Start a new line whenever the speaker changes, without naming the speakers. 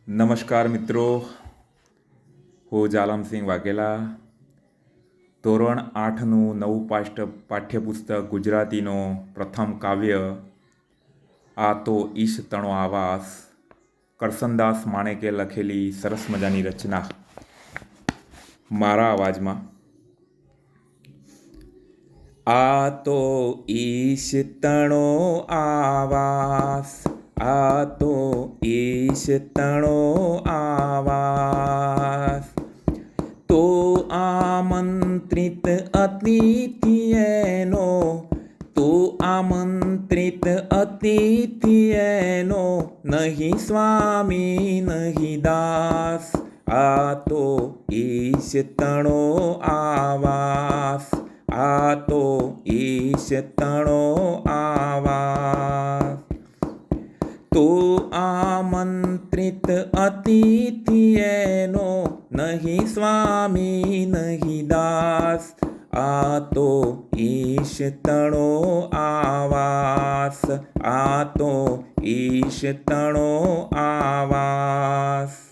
નમસ્કાર મિત્રો, હું જાલમસિંહ વાઘેલા. ધોરણ 8નું નવું પાઠ્યપુસ્તક ગુજરાતીનો પ્રથમ કાવ્ય આ તો ઈશ તણો આવાસ, કરસનદાસ માણેકે લખેલી સરસ મજાની રચના મારા અવાજમાં. આ તો ઈશ તણો આવાસ, આ તો ઈશ તણો આવાસ, તો આમંત્રિત અતિથિ એનો, તો આમંત્રિત અતિથિ એનો, નહીં સ્વામી નહીં દાસ. આ તો ઈશ તણો આવાસ, આ તો ઈશ તણો આવાસ, તો આમંત્રિત અતિથિ એનો, નહીં સ્વામી નહીં દાસ. આ તો ઈશ તણો આવાસ, આ તો ઈશ તણો આવાસ.